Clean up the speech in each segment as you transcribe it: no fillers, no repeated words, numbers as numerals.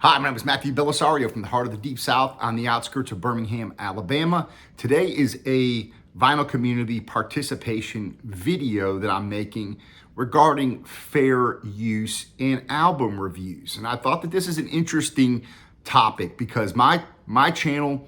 Hi, my name is Matthew Bellisario from the heart of the Deep South on the outskirts of Birmingham, Alabama. Today is a vinyl community participation video that I'm making regarding fair use in album reviews. And I thought that this is an interesting topic because my channel,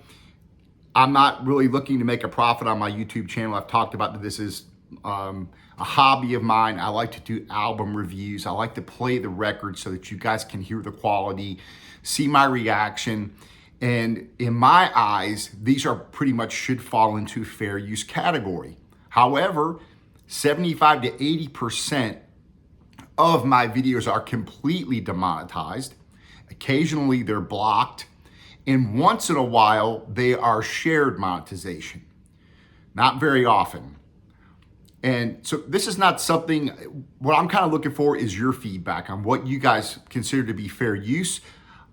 I'm not really looking to make a profit on my YouTube channel. I've talked about that this is a hobby of mine. I like to do album reviews. I like to play the record so that you guys can hear the quality, see my reaction. And in my eyes, these are pretty much should fall into fair use category. However, 75 to 80% of my videos are completely demonetized. Occasionally they're blocked. And once in a while, they are shared monetization. Not very often. And so this is not something, what I'm kind of looking for is your feedback on what you guys consider to be fair use.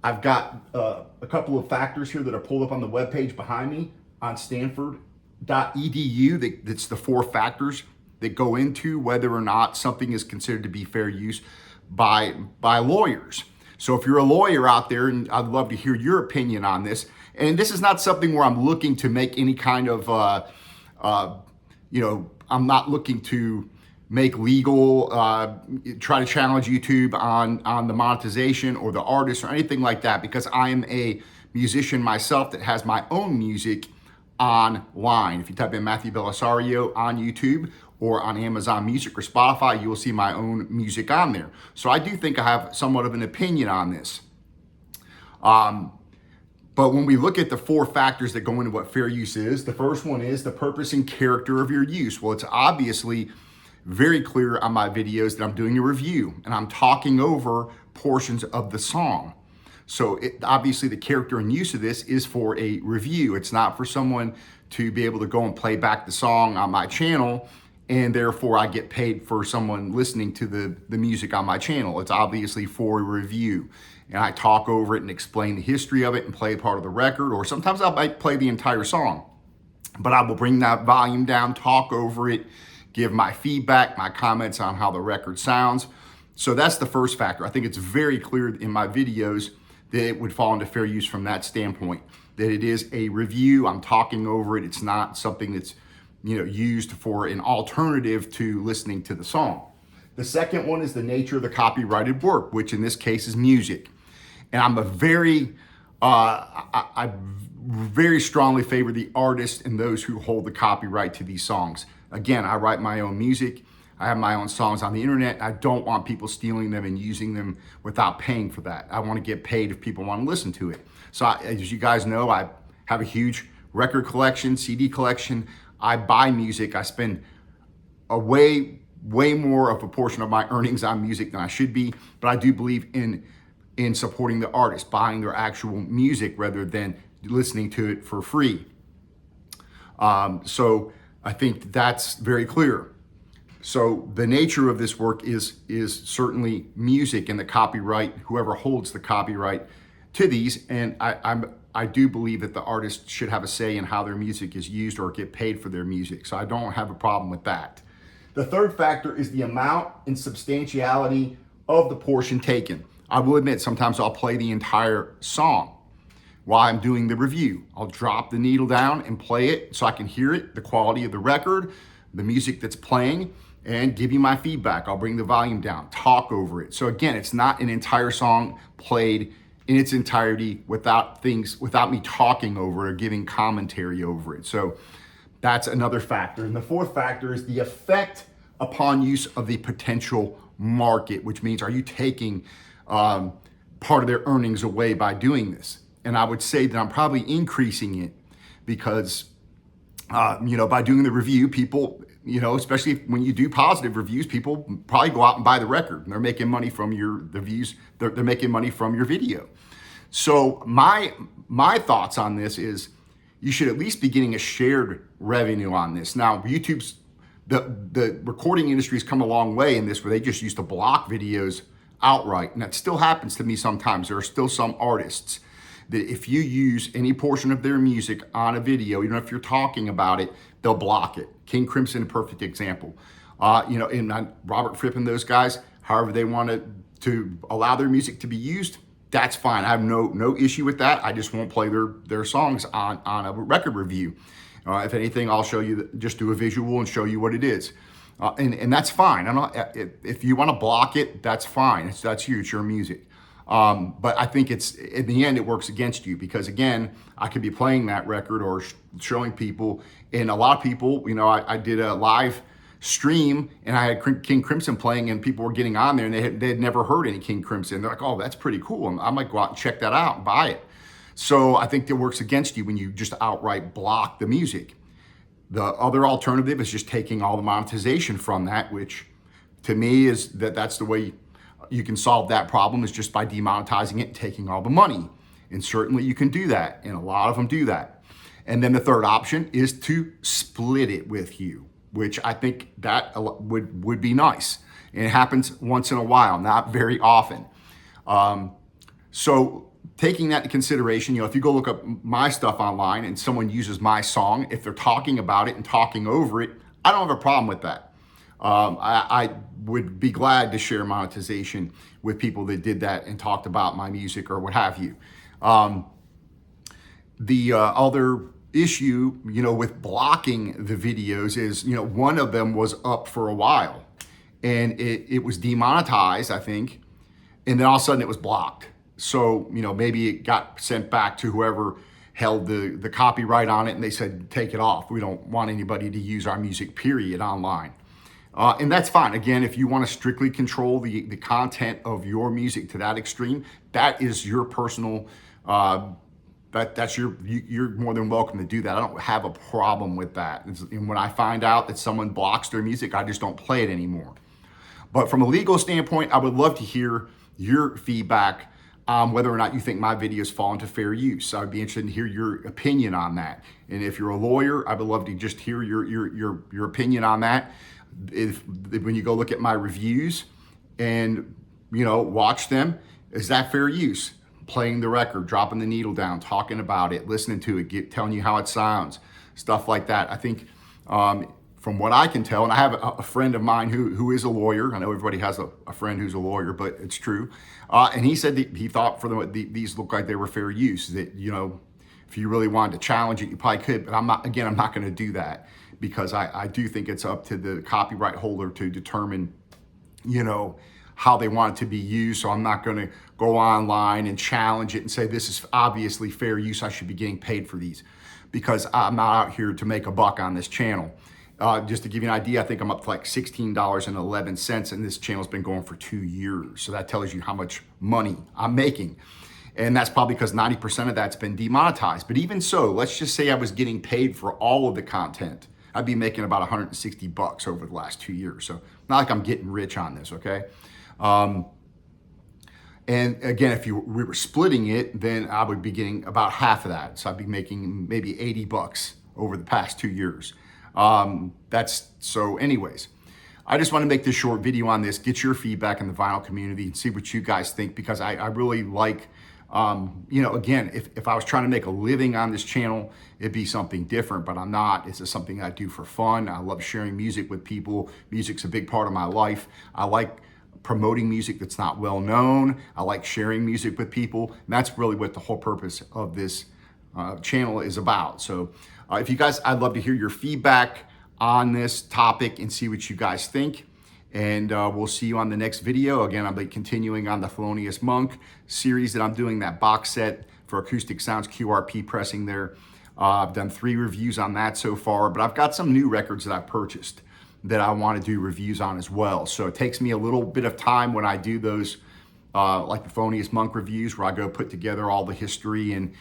I've got a couple of factors here that are pulled up on the webpage behind me on stanford.edu. That's the 4 factors that go into whether or not something is considered to be fair use by lawyers. So if you're a lawyer out there, and I'd love to hear your opinion on this. And this is not something where I'm looking to make any kind of, I'm not looking to make legal, try to challenge YouTube on the monetization or the artist or anything like that, because I am a musician myself that has my own music online. If you type in Matthew Bellisario on YouTube or on Amazon Music or Spotify, you will see my own music on there. So I do think I have somewhat of an opinion on this. But when we look at the 4 factors that go into what fair use is, the first one is the purpose and character of your use. Well, it's obviously very clear on my videos that I'm doing a review and I'm talking over portions of the song. So obviously the character and use of this is for a review. It's not for someone to be able to go and play back the song on my channel and therefore I get paid for someone listening to the music on my channel. It's obviously for a review. And I talk over it and explain the history of it and play part of the record, or sometimes I might play the entire song. But I will bring that volume down, talk over it, give my feedback, my comments on how the record sounds. So that's the first factor. I think it's very clear in my videos that it would fall into fair use from that standpoint, that it is a review, I'm talking over it, it's not something that's used for an alternative to listening to the song. The second one is the nature of the copyrighted work, which in this case is music. And I'm I very strongly favor the artists and those who hold the copyright to these songs. Again, I write my own music. I have my own songs on the internet. I don't want people stealing them and using them without paying for that. I want to get paid if people want to listen to it. So as you guys know, I have a huge record collection, CD collection. I buy music. I spend a way more of a portion of my earnings on music than I should be, but I do believe in supporting the artist, buying their actual music rather than listening to it for free. So I think that's very clear. So the nature of this work is certainly music and the copyright, whoever holds the copyright to these, and I do believe that the artist should have a say in how their music is used or get paid for their music. So I don't have a problem with that. The third factor is the amount and substantiality of the portion taken. I will admit, sometimes I'll play the entire song while I'm doing the review. I'll drop the needle down and play it so I can hear it, the quality of the record, the music that's playing, and give you my feedback. I'll bring the volume down, talk over it. So again, it's not an entire song played in its entirety without me talking over it or giving commentary over it. So that's another factor. And the fourth factor is the effect upon use of the potential market, which means, are you taking part of their earnings away by doing this? And I would say that I'm probably increasing it because, by doing the review, people, especially when you do positive reviews, people probably go out and buy the record. And they're making money from the views. They're making money from your video. So my thoughts on this is you should at least be getting a shared revenue on this. Now, YouTube's, the recording industry has come a long way in this, where they just used to block videos outright. And that still happens to me sometimes. There are still some artists that if you use any portion of their music on a video, even if you're talking about it, they'll block it. King Crimson, a perfect example. And Robert Fripp and those guys, however they want to allow their music to be used, that's fine. I have no issue with that. I just won't play their songs on a record review. If anything, I'll show you, just do a visual and show you what it is. And that's fine. If you want to block it, that's fine. That's you, it's your music. But I think in the end, it works against you, because again, I could be playing that record or showing people, and a lot of people, I did a live stream and I had King Crimson playing, and people were getting on there and they had never heard any King Crimson. They're like, oh, that's pretty cool. And I might go out and check that out and buy it. So I think it works against you when you just outright block the music. The other alternative is just taking all the monetization from that, which to me is that's the way you can solve that problem, is just by demonetizing it and taking all the money. And certainly you can do that, and a lot of them do that. And then the third option is to split it with you, which I think that would be nice. And it happens once in a while, not very often. So taking that into consideration, if you go look up my stuff online and someone uses my song, if they're talking about it and talking over it, I don't have a problem with that. I would be glad to share monetization with people that did that and talked about my music or what have you. The other issue, with blocking the videos is, one of them was up for a while and it was demonetized, I think, and then all of a sudden it was blocked. So, maybe it got sent back to whoever held the copyright on it, and they said, take it off. We don't want anybody to use our music, period, online. And that's fine. Again, if you want to strictly control the content of your music to that extreme, that is your personal, you're more than welcome to do that. I don't have a problem with that. And when I find out that someone blocks their music, I just don't play it anymore. But from a legal standpoint, I would love to hear your feedback on whether or not you think my videos fall into fair use. I'd be interested to hear your opinion on that. And if you're a lawyer, I would love to just hear your opinion on that. When you go look at my reviews and watch them, is that fair use? Playing the record, dropping the needle down, talking about it, listening to it, telling you how it sounds, stuff like that. I think from what I can tell, and I have a friend of mine who is a lawyer. I know everybody has a friend who's a lawyer, but it's true. And he said that he thought these looked like they were fair use, that, if you really wanted to challenge it, you probably could, but I'm not going to do that, because I do think it's up to the copyright holder to determine, how they want it to be used. So I'm not going to go online and challenge it and say, this is obviously fair use, I should be getting paid for these, because I'm not out here to make a buck on this channel. Just to give you an idea, I think I'm up to like $16.11, and this channel's been going for 2 years. So that tells you how much money I'm making. And that's probably because 90% of that's been demonetized. But even so, let's just say I was getting paid for all of the content. I'd be making about 160 bucks over the last 2 years. So not like I'm getting rich on this, okay? And again, if we were splitting it, then I would be getting about half of that. So I'd be making maybe 80 bucks over the past 2 years. So anyways, I just want to make this short video on this, get your feedback in the vinyl community and see what you guys think, because I really like, again, if I was trying to make a living on this channel, it'd be something different, but I'm not. It's just something I do for fun. I love sharing music with people. Music's a big part of my life. I like promoting music that's not well known. I like sharing music with people. And that's really what the whole purpose of this channel is about. So if you guys, I'd love to hear your feedback on this topic and see what you guys think. And we'll see you on the next video. Again, I'll be continuing on the Thelonious Monk series that I'm doing, that box set for Acoustic Sounds QRP pressing there. I've done 3 reviews on that so far, but I've got some new records that I've purchased that I want to do reviews on as well. So it takes me a little bit of time when I do those, like the Thelonious Monk reviews, where I go put together all the history and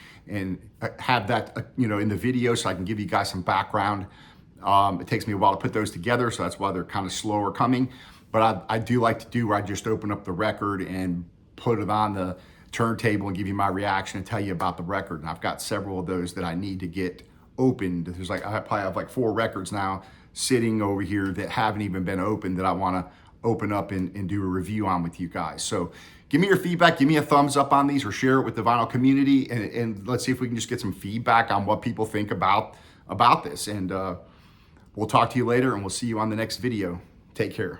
have that, in the video, so I can give you guys some background. It takes me a while to put those together, so that's why they're kind of slower coming. But I do like to do where I just open up the record and put it on the turntable and give you my reaction and tell you about the record. And I've got several of those that I need to get opened. There's I probably have like 4 records now sitting over here that haven't even been opened that I want to open up and do a review on with you guys. So give me your feedback, give me a thumbs up on these, or share it with the vinyl community, and let's see if we can just get some feedback on what people think about this. And we'll talk to you later, and we'll see you on the next video. Take care.